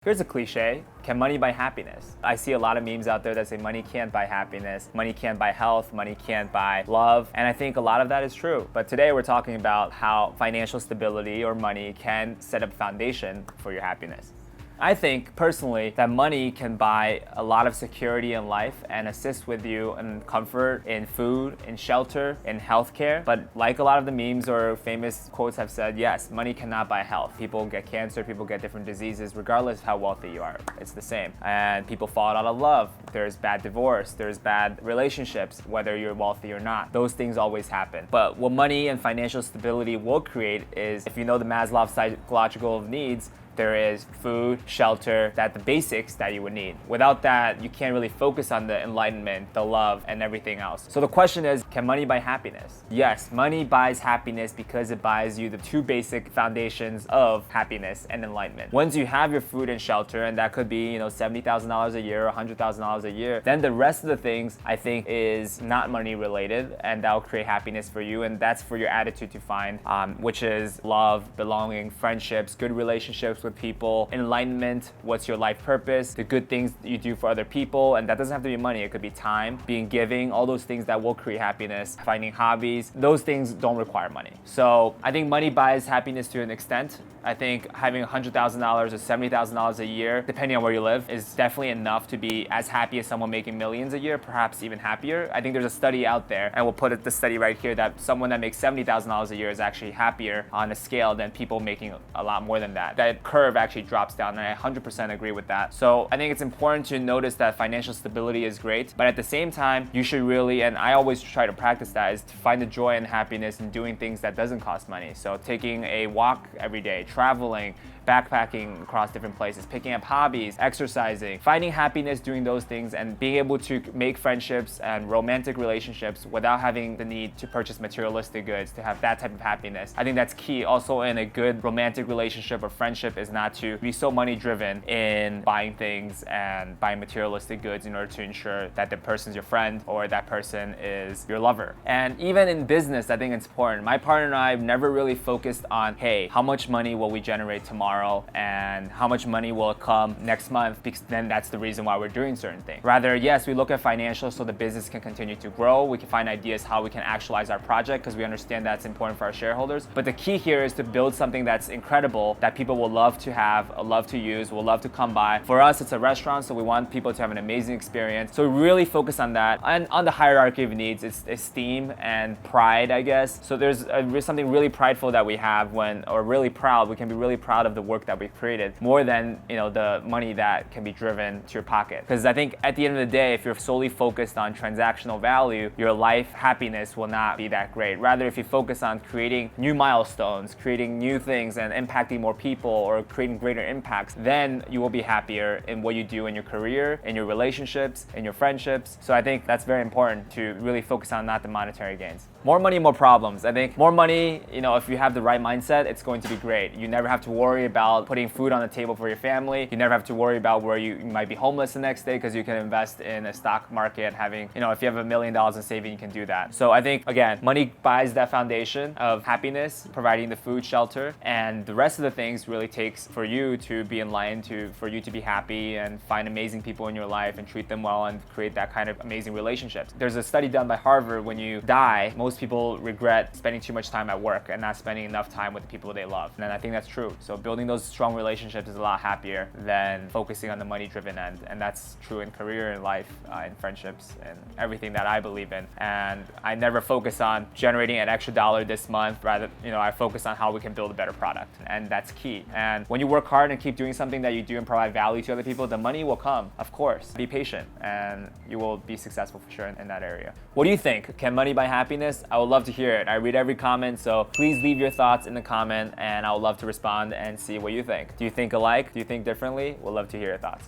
Here's a cliche, can money buy happiness? I see a lot of memes out there that say money can't buy happiness, money can't buy health, money can't buy love, and I think a lot of that is true. But today we're talking about how financial stability or money can set up a foundation for your happiness. I think personally that money can buy a lot of security in life and assist with you in comfort, in food, in shelter, in healthcare. But like a lot of the memes or famous quotes have said, yes, money cannot buy health. People get cancer, people get different diseases, regardless of how wealthy you are. It's the same. And people fall out of love. There's bad divorce, there's bad relationships, whether you're wealthy or not. Those things always happen. But what money and financial stability will create is, if you know the Maslow's psychological needs, there is food, shelter, the basics that you would need. Without that, you can't really focus on the enlightenment, the love, and everything else. So the question is, can money buy happiness? Yes, money buys happiness because it buys you the two basic foundations of happiness and enlightenment. Once you have your food and shelter, and that could be, $70,000 a year or $100,000 a year, then the rest of the things I think is not money related, and that will create happiness for you, and that's for your attitude to find, which is love, belonging, friendships, good relationships with people, enlightenment, what's your life purpose, the good things that you do for other people, and that doesn't have to be money. It could be time, being giving, all those things that will create happiness, finding hobbies. Those things don't require money. So I think money buys happiness to an extent. I think having $100,000 or $70,000 a year, depending on where you live, is definitely enough to be as happy as someone making millions a year, perhaps even happier. I think there's a study out there, and we'll put the study right here, that someone that makes $70,000 a year is actually happier on a scale than people making a lot more than that. That curve actually drops down, and I 100% agree with that. So I think it's important to notice that financial stability is great, but at the same time, you should really, and I always try to practice that, is to find the joy and happiness in doing things that doesn't cost money. So taking a walk every day, traveling, backpacking across different places, picking up hobbies, exercising, finding happiness doing those things, and being able to make friendships and romantic relationships without having the need to purchase materialistic goods to have that type of happiness. I think that's key. Also, in a good romantic relationship or friendship, is not to be so money driven in buying things and buying materialistic goods in order to ensure that the person's your friend or that person is your lover. And even in business, I think it's important. My partner and I have never really focused on, hey, how much money will we generate tomorrow and how much money will come next month, because then that's the reason why we're doing certain things. Rather, yes, we look at financials so the business can continue to grow. We can find ideas how we can actualize our project because we understand that's important for our shareholders. But the key here is to build something that's incredible, that people will love to have, love to use, will love to come by. For us, it's a restaurant, so we want people to have an amazing experience. So we really focus on that. And on the hierarchy of needs, it's esteem and pride, I guess. So there's something really prideful that we have really proud. We can be really proud of the work that we've created more than the money that can be driven to your pocket. Because I think at the end of the day, if you're solely focused on transactional value, your life happiness will not be that great. Rather, if you focus on creating new milestones, creating new things, and impacting more people or creating greater impacts, then you will be happier in what you do in your career, in your relationships, in your friendships. So I think that's very important to really focus on, not the monetary gains. More money, more problems. I think more money, if you have the right mindset, it's going to be great. You never have to worry about putting food on the table for your family. You never have to worry about where you might be homeless the next day, because you can invest in a stock market, having, if you have $1 million in saving, you can do that. So I think, again, money buys that foundation of happiness, providing the food, shelter, and the rest of the things really takes for you to be enlightened, for you to be happy and find amazing people in your life and treat them well and create that kind of amazing relationships. There's a study done by Harvard. When you die, most people regret spending too much time at work and not spending enough time with the people they love. And I think that's true. So building those strong relationships is a lot happier than focusing on the money-driven end. And that's true in career, in life, in friendships, and everything that I believe in. And I never focus on generating an extra dollar this month. Rather, I focus on how we can build a better product. And that's key. And when you work hard and keep doing something that you do and provide value to other people, the money will come, of course. Be patient and you will be successful for sure in that area. What do you think? Can money buy happiness? I would love to hear it. I read every comment, so please leave your thoughts in the comment and I would love to respond and see what you think. Do you think alike? Do you think differently? We'd love to hear your thoughts.